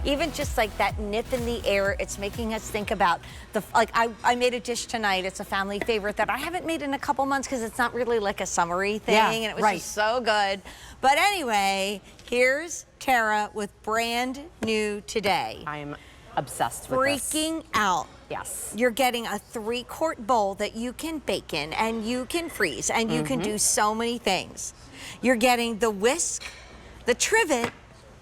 even just like that nip in the air, it's making us think about the, like I made a dish tonight. It's a family favorite that I haven't made in a couple months because it's not really like a summery thing, and it was just so good. But anyway, here's Tara with brand new today. I'm obsessed with this. Freaking out. Yes. You're getting a 3-quart bowl that you can bake in and you can freeze and you can do so many things. You're getting the Whisk, the Trivet,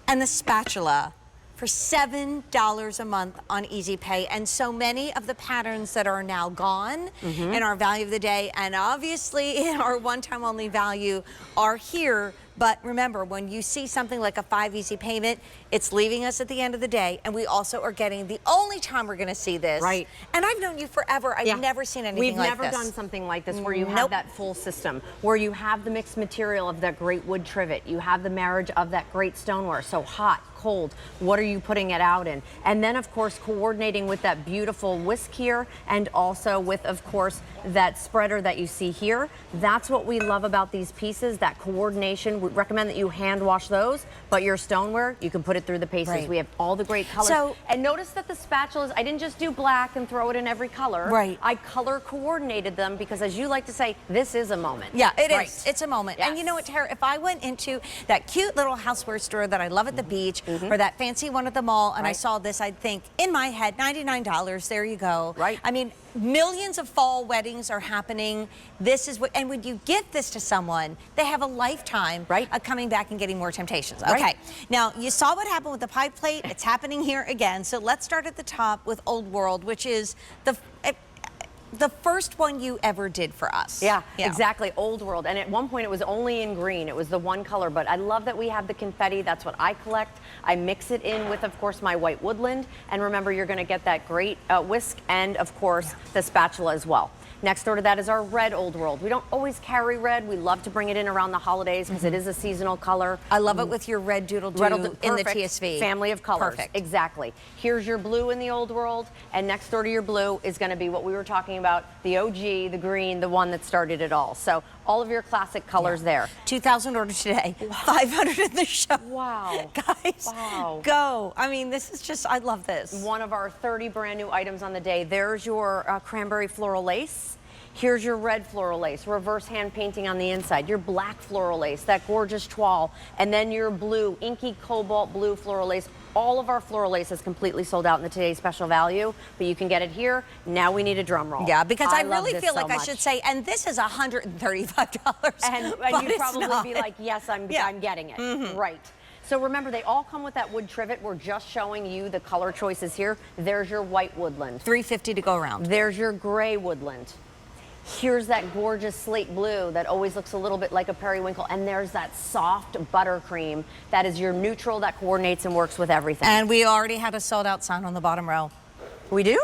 and the Spatula for $7 a month on Easy Pay. And so many of the patterns that are now gone in our value of the day and obviously in our one-time only value are here. But remember, when you see something like a 5 easy payment, it's leaving us at the end of the day. And we also are getting the only time we're going to see this. Right. And I've known you forever. I've never seen anything like this. We've never done something like this where you have that full system, where you have the mixed material of that great wood trivet. You have the marriage of that great stoneware. So hot, cold, what are you putting it out in? And then, of course, coordinating with that beautiful whisk here and also with, of course, that spreader that you see here. That's what we love about these pieces, that coordination. We recommend that you hand wash those, but your stoneware, you can put it through the paces. We have all the great colors. So, and notice that the spatulas, I didn't just do black and throw it in every color. I color coordinated them because, as you like to say, this is a moment. Yeah, it is. It's a moment. Yes. And you know what, Tara, if I went into that cute little houseware store that I love at the beach or that fancy one at the mall and I saw this, I'd think, in my head, $99, there you go. I mean, millions of fall weddings are happening. This is what, and when you give this to someone, they have a lifetime of coming back and getting more Temp-tations. Okay, now you saw what happened with the pie plate. It's happening here again. So let's start at the top with Old World, which is the first one you ever did for us. Yeah, exactly. Old World. And at one point it was only in green. It was the one color, but I love that we have the confetti. That's what I collect. I mix it in with, of course, my white woodland. And remember, you're going to get that great whisk and, of course, the spatula as well. Next door to that is our red Old World. We don't always carry red. We love to bring it in around the holidays because it is a seasonal color. I love it with your red doodle-doo in the TSV. Family of colors. Perfect. Exactly. Here's your blue in the Old World, and next door to your blue is going to be what we were talking about, the OG, the green, the one that started it all. So all of your classic colors there. 2,000 orders today. 500 in the show. Wow. Guys, go. I mean, this is just, I love this. One of our 30 brand new items on the day. There's your cranberry floral lace. Here's your red floral lace, reverse hand painting on the inside, your black floral lace, that gorgeous toile, and then your blue, inky cobalt blue floral lace. All of our floral lace is completely sold out in the today's special value, but you can get it here. Now we need a drum roll. Yeah, because I really feel like I should say, and this is $135. And you'd probably be like, yes, I'm getting it. Right. So remember, they all come with that wood trivet. We're just showing you the color choices here. There's your white woodland. $350 to go around. There's your gray woodland. Here's that gorgeous slate blue that always looks a little bit like a periwinkle. And there's that soft buttercream that is your neutral that coordinates and works with everything. And we already had a sold out sign on the bottom row. We do?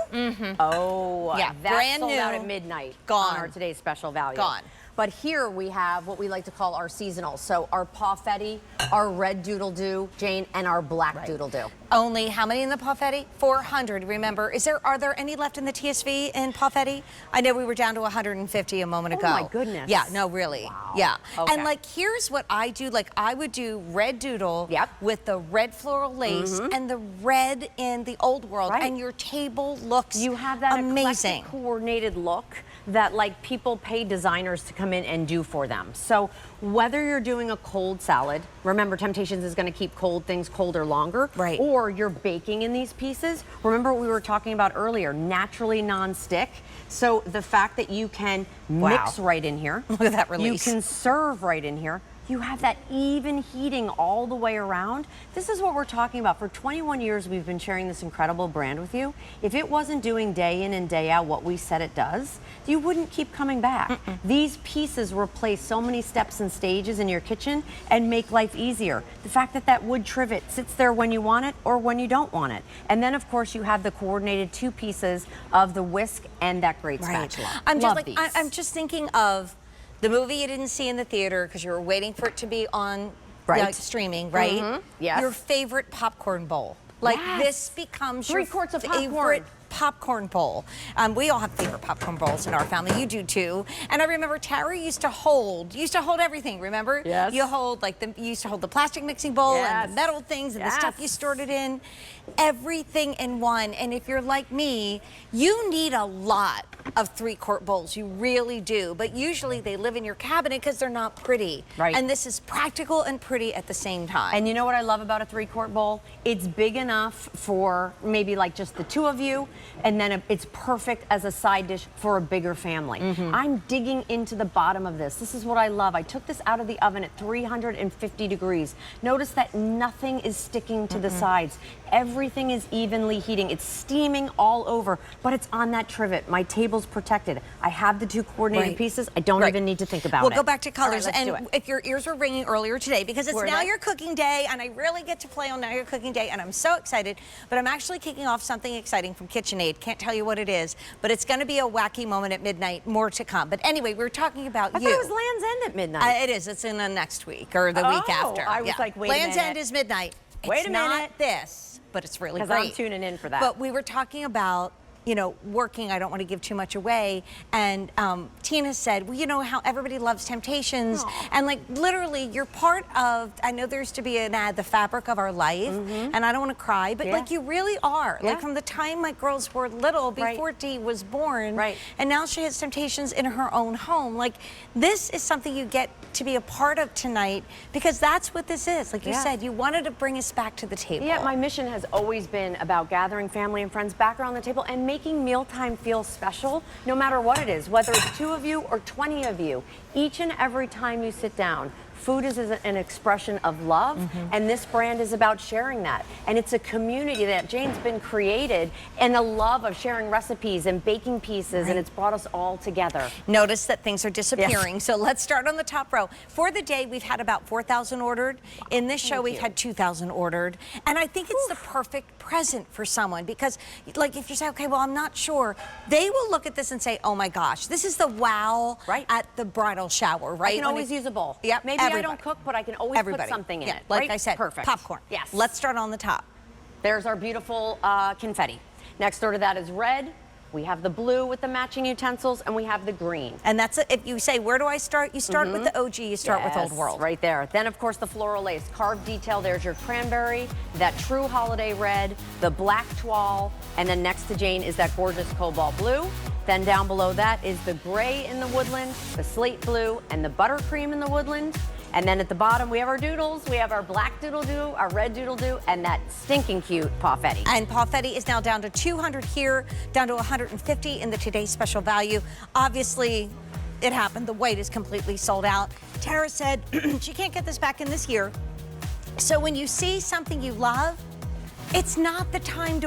Oh, yeah, that brand sold new. out at midnight. Gone. On our today's special value. Gone. But here we have what we like to call our seasonal. So our Pawfetti, our red doodle-doo, Jane, and our black doodle-doo. Only how many in the Pawfetti? 400. Remember, are there any left in the TSV in Pawfetti? I know we were down to 150 a moment ago. Oh my goodness. Yeah, no, really. Wow. Yeah. Okay. And like, here's what I do. Like, I would do red doodle with the red floral lace and the red in the Old World. And your table looks You have that amazing. eclectic, coordinated look that like people pay designers to come in and do for them. So whether you're doing a cold salad, remember Temp-tations is going to keep cold things colder longer, or you're baking in these pieces. Remember what we were talking about earlier, naturally non-stick. So the fact that you can mix right in here, look at that release. You can serve right in here. You have that even heating all the way around. This is what we're talking about. For 21 years, we've been sharing this incredible brand with you. If it wasn't doing day in and day out what we said it does, you wouldn't keep coming back. These pieces replace so many steps and stages in your kitchen and make life easier. The fact that that wood trivet sits there when you want it or when you don't want it. And then, of course, you have the coordinated 2 pieces of the whisk and that great spatula. I'm just thinking of the movie you didn't see in the theater because you were waiting for it to be on streaming, right? Yes. Your favorite popcorn bowl. Like this becomes 3 your quarts of favorite popcorn bowl. We all have favorite popcorn bowls in our family. You do too. And I remember Tara used to hold everything, remember? Yes. You used to hold the plastic mixing bowl and the metal things and the stuff you stored it in. Everything in one. And if you're like me, you need a lot of 3-quart bowls. You really do. But usually they live in your cabinet because they're not pretty. Right. And this is practical and pretty at the same time. And you know what I love about a 3-quart bowl? It's big enough for maybe like just the 2 of you, and then it's perfect as a side dish for a bigger family. I'm digging into the bottom of this. This is what I love. I took this out of the oven at 350 degrees. Notice that nothing is sticking to the sides. Everything is evenly heating. It's steaming all over, but it's on that trivet. My table's protected. I have the 2 coordinated pieces. I don't even need to think about it. We'll go back to colors. Right, and if your ears were ringing earlier today, because it's now your cooking day, and I really get to play on Now Your Cooking Day, and I'm so excited, but I'm actually kicking off something exciting from KitchenAid. Can't tell you what it is, but it's going to be a wacky moment at midnight. More to come. But anyway, we were talking about I thought it was Land's End at midnight. It is. It's in the next week or the week after. I was like, wait a minute. Land's End is midnight. Wait a minute. Not this, but it's really great. Because I'm tuning in for that. But we were talking about, you know, working. I don't want to give too much away. And Tina said, well, you know how everybody loves Temp-tations. And like literally you're part of, I know there used to be an ad, the fabric of our life. And I don't want to cry, but like you really are. Like from the time my girls were little, before Dee was born. And now she has Temp-tations in her own home. Like this is something you get to be a part of tonight, because that's what this is. Like you said, you wanted to bring us back to the table. Yeah, my mission has always been about gathering family and friends back around the table and making mealtime feel special, no matter what it is, whether it's 2 of you or 20 of you. Each and every time you sit down, food is an expression of love, and this brand is about sharing that. And it's a community that Jane's been created, and the love of sharing recipes and baking pieces, and it's brought us all together. Notice that things are disappearing, so let's start on the top row. For the day, we've had about 4,000 ordered. In this show, we've had 2,000 ordered, and I think it's the perfect present for someone, because like if you say, okay, well, I'm not sure, they will look at this and say, oh my gosh, this is the wow at the bridal shower, right? I can always use a bowl. Yep. Maybe I don't cook, but I can always put something in it. Like I said, perfect. Popcorn. Yes. Let's start on the top. There's our beautiful confetti. Next door to that is red. We have the blue with the matching utensils, and we have the green. And that's it. If you say, where do I start? You start with the OG, you start with Old World. Right there. Then, of course, the floral lace, carved detail. There's your cranberry, that true holiday red, the black toile, and then next to Jane is that gorgeous cobalt blue. Then down below that is the gray in the woodland, the slate blue, and the buttercream in the woodland. And then at the bottom, we have our doodles. We have our black doodle-doo, our red doodle-doo, and that stinking cute Pawfetti. And Pawfetti is now down to 200 here, down to 150 in the today's special value. Obviously, it happened. The white is completely sold out. Tara said she can't get this back in this year. So when you see something you love, it's not the time to